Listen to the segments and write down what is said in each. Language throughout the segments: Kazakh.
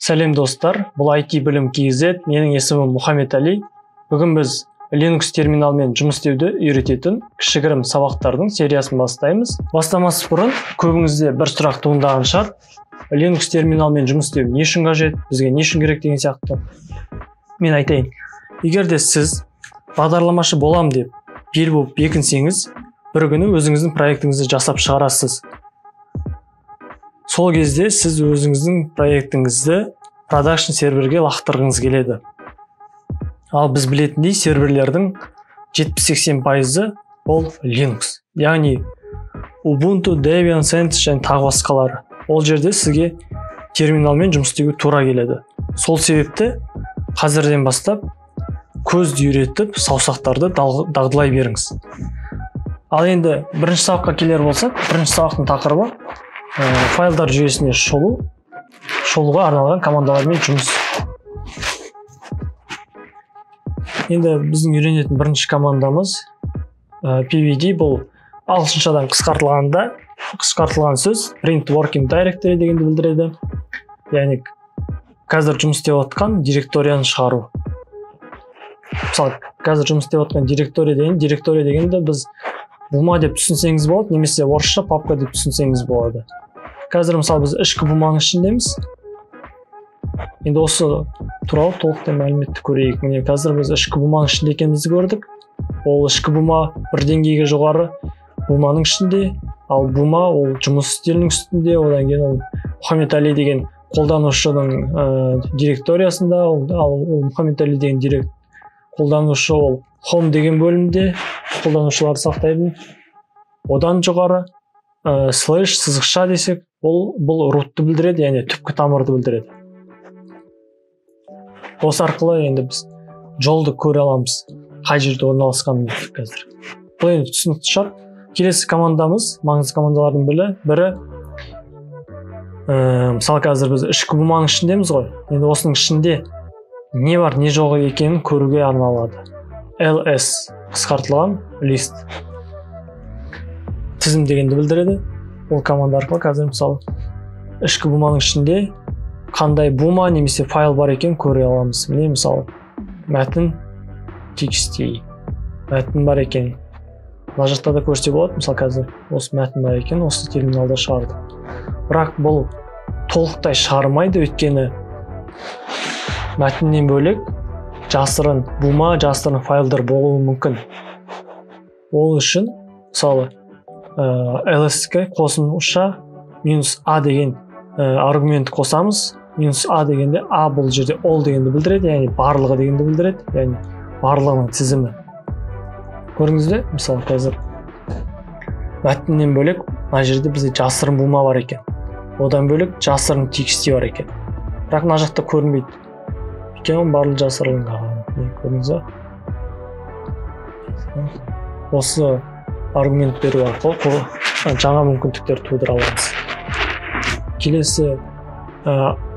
Сәлем достар, бұл IT білім KZ, менің есімім Мұхаммед Али. Бүгін біз Linux терминалмен жұмыс істеуді үйрететін кішігірім сабақтардың сериясын бастаймыз. Бастамас бұрын көбіңізде бір сұрақ туындаған шығар. Linux терминалмен жұмыс істеу не үшін қажет, бізге не үшін керек деген сияқты. Мен айтайын, егер де сіз бағдарламашы болам деп бел болып бекінсеңіз, бір күні өзіңіздің проектіңізді жасап шығарасыз. Сол кезде сіз өзіңіздің проектіңізді продакшн серверге лақтырғыңыз келеді. Ал біз білетіндей серверлердің 70-80% ол Linux. Яғни Ubuntu, Debian, Sense және тағы басқалары. Ол жерде сізге терминалмен жұмыс істеуге тура келеді. Сол себепті қазірден бастап көзді үйретіп, саусақтарды дағдылай беріңіз. Ал енді бірінші сабаққа келер болсақ, бірінші сабақтың тақырыбы файлдар жүйесіне шолуға арналған командалармен жұмыс. Енді біздің үйренетін бірінші командамыз PWD. Бұл ағылшыншадан қысқартылған сөз print working directory дегенді білдіреді. Яғни қазір жұмыс істеп отқан директорияны шығару. Мысалы, қазір жұмыс істеп отқан директория дегенді біз бума деп түсінсеңіз болады, немесе орысша папка деп түсінсеңіз болады. Қазір мысалы біз ішкі буманың ішіндеміз. Енді осы туралы толықтай мәліметті көрейік. Міне қазір біз ішкі буманың ішінде екенімізді көрдік. Ол ішкі бума бір деңгейге жоғары буманың ішінде, ал бума ол жұмыс үстелінің үстінде, одан кейін ол Мұхаммед Али деген қолданушының директориясында, ал Мұхаммед Али деген қолданушы ол Home деген бөлімде қолданушыларды сақтайды. Одан жоғары слэш сызықша десек, бұл рутты білдіреді, яғни түпкі тамырды білдіреді. Осы арқылы енді біз жолды көре аламыз, қай жерде орналасқанын қазір. Бұл енді түсінікті шығар. Келесі командамыз, маңызды командалардың бірі, мысалы қазір біз ішкі буманың ішіндеміз ғой. Енді осының ішінде не бар, не жоқ екенін көруге арналады. LS қысқартылған лист тізім дегенді білдіреді. Ол команда арқылы қазір мысалы ішкі буманың ішінде қандай бума немесе файл бар екен көре аламыз. Міне мысалы мәтін txt мәтін бар екен. Мына жақта да көрсе болады. Мысалы қазір осы мәтін бар екен, осы терминалда шығарды. Бірақ бұл толықтай шығармайды, өйткені мәтіннен бөлек жасырын бума, жасырын файлдар болуы мүмкін. Ол үшін мысалы ls-ке қосымша -a деген аргумент қосамыз. -a дегенде a бұл жерде all дегенді білдіреді, яғни барлығы дегенді білдіреді, яғни барлығының тізімі. Көрдіңіздер? Мысалы қазір мәтіннен бөлек мына жерде бізде жасырын бума бар екен. Одан бөлек жасырын txt бар екен. Бірақ мына жақта көрінбейді. Екен барлығы жасырылған. Көрдіңіздер? Осы аргумент беру арқылы жаңа мүмкіндіктер тудыра аламыз. Келесі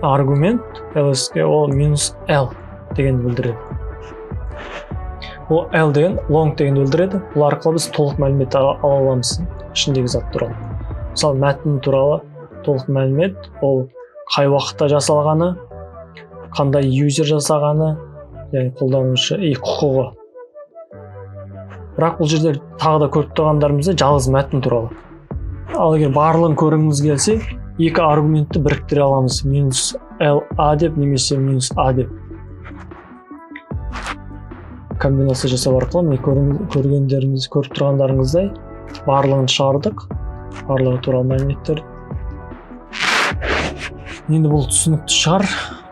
аргумент ls-ке ол -l дегенді білдіреді. Ол l деген long дегенді білдіреді. Бұл арқылы біз толық мәлімет ала аламыз ішіндегі зат туралы. Мысалы мәтін туралы толық мәлімет, ол қай уақытта жасалғаны, қандай юзер жасағаны, яғни қолданушы құқығы. Бірақ бұл жерде тағы да көріп тұрғандарымызда жалғыз мәтін туралы. Ал егер барлығын көргіміз келсе, екі аргументті біріктіре аламыз. -la деп немесе -a деп. Комбинация жасау арқылы көріп тұрғандарыңыздай барлығын шығардық. Барлығы туралы мәліметтер. Енді бұл түсінікті шығар.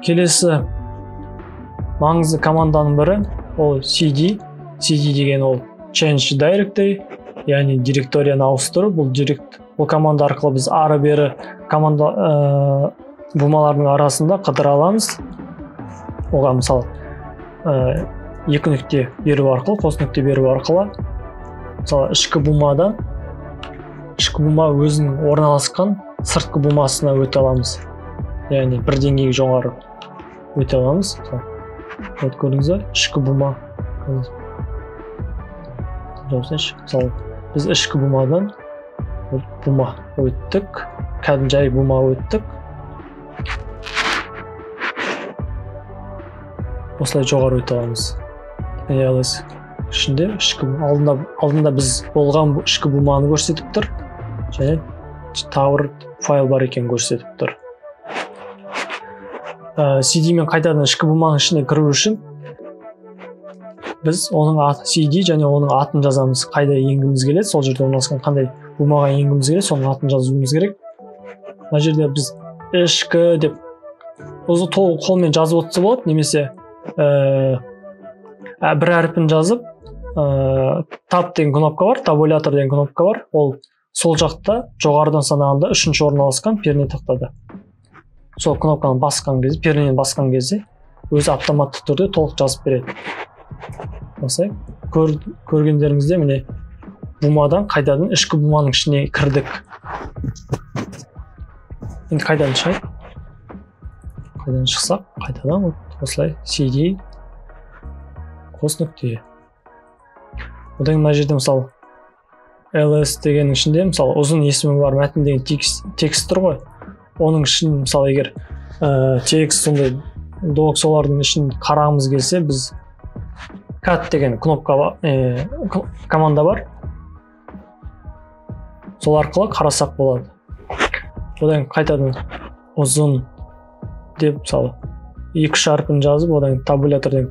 Келесі маңызды команданың бірі ол cd. cd деген ол change directory, яғни директорияны ауыстыру. Бұл команда арқылы біз ары-бері команда бумалардың арасында қыдыра аламыз. Оған мысалы екі нүкте беру арқылы, қос нүкте беру арқылы мысалы ішкі бума өзінің орналасқан сыртқы бумасына өте аламыз. Яғни бір деңгейге жоғары өте аламыз. Көрдіңіздер? Ішкі бума. Мысалы біз ішкі бумадан бума өттік, кәдімгі жай бума өттік. осылай жоғары өте аламыз. ls ішінде алдында біз болған ішкі буманы көрсетіп тұр және тағы бір файл бар екен көрсетіп тұр. cd мен қайтадан ішкі буманың ішіне кіру үшін біз оның cd және оның атын жазамыз. Қайда енгіміз келеді, сол жерде орналасқан қандай бумаға енгіміз келеді, соның атын жазуымыз керек. Мына жерде біз ішкі деп өзі толық қолмен жазып отырса болады, немесе бір әріпін жазып tab деген кнопка бар, табулятор деген кнопка бар. Ол сол жақта жоғарыдан санағанда үшінші орналасқан перне тақтада. Сол кнопканы басқан кезде, пернені басқан кезде өзі автоматты түрде толық жазып береді. Осылай көргендеріңізде міне бумадан қайтадан ішкі буманың ішіне кірдік. Енді қайдан шығайық? Қайдан шықсақ, қайтадан осылай cd қос нүкте. Одан мына жерде мысалы ls дегеннің ішінде мысалы ұзын есімі бар мәтін деген текст тұр ғой. Оның ішін мысалы егер текст сондай док солардың ішін қарағымыз келсе, біз cut деген кнопка команда бар. Сол арқылы қарасақ болады. Одан қайтадан ұзын деп мысалы 2-3 әрпін жазып, одан табуляторден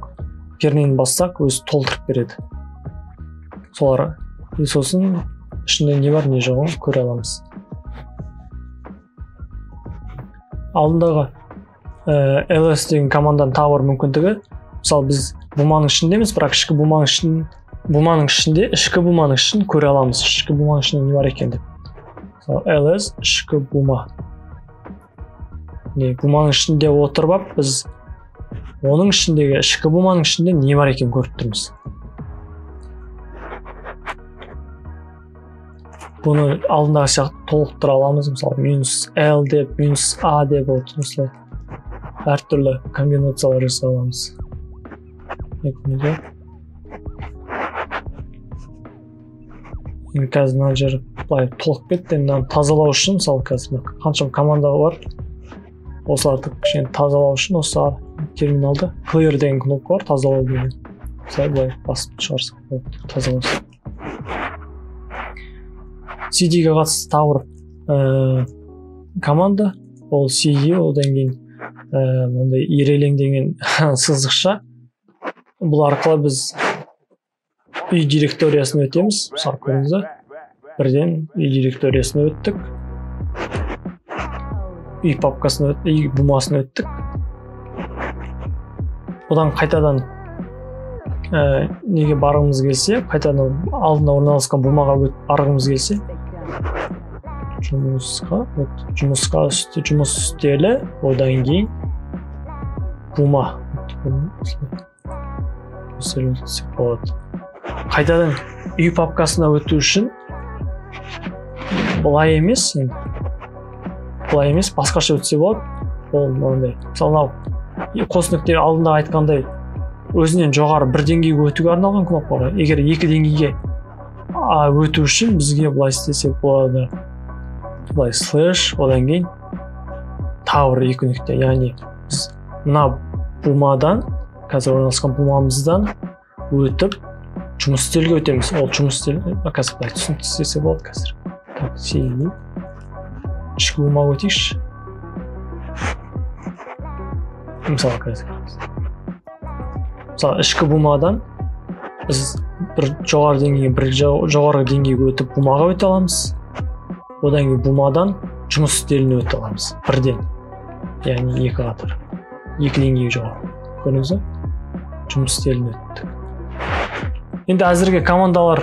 пернені бассақ, өзі толтырып береді. Солар сосын ішінде не бар, не жоғын көре аламыз. Алдындағы ls деген команданың тағы бір мүмкіндігі, мысалы біз буманың ішіндеміз, бірақ ішкі буманың ішінде ішкі буманың ішін көре аламыз. Ішкі буманың ішінде не бар екен деп. Мысалы ls ішкі бума. Буманың ішінде отырып, біз оның ішіндегі ішкі буманың ішінде не бар екен көріп тұрмыз. Бұны алдындағы сияқты толықтыра аламыз. Мысалы -l деп, -a деп осылай әртүрлі комбинациялар жасай аламыз. Енді қазір мына жер былай толып кетті. Енді тазалау үшін мысалы қазір қаншама команда бар. Осыларды кішкене тазалау үшін осы терминалда clear деген кнопка бар, тазалау деген. Осылай былай басып шығарсақ тазалау. cd-ге қатысты тағы бір команда, ол cd, одан кейін мынандай ирелең деген сызықша. Бұл арқылы біз үй директориясына өтеміз. Мысалы көріңіздер, бірден үй директориясына өттік, үй папкасына өттік, үй бумасына өттік. Одан қайтадан неге барғымыз келсе, қайтадан алдында орналасқан бумаға барғымыз келсе, жұмысқа жұмыс үстелі, одан кейін бума. Қайтадан үй папкасына өту үшін бұлай емес, басқаша өтсе болады. Ол мынандай. Мысалы, қос нүкте алдында айтқандай өзінен жоғары бір деңгейге өтуге арналған кнопка ғой. Егер екі деңгейге өту үшін бізге былай істесек болады. Былай слэш, одан кейін тағы бір екі нүкте. Яғни біз мына бумадан, қазір орналасқан бумамыздан өтіп жұмыс үстелге өтеміз. Ол жұмыс үстелі қазір былай түсінікті істесе болады қазір. Ішкі бумаға өтейікші. Мысалы қазір. Мысалы ішкі бумадан біз бір жоғары деңгейге өтіп бумаға өте аламыз. Одан кейін бумадан жұмыс үстеліне өте аламыз. Бірден. Яғни екі қатар. Екі деңгейге жоғары. Көрдіңіз бе? Жұмыс үстеліне өттік. Енді әзірге командалар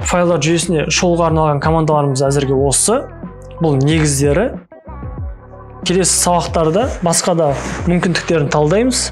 файлдар жүйесіне шолуға арналған командаларымыз әзірге осы. Бұл негіздері. Келесі сабақтарда басқа да мүмкіндіктерін талдаймыз.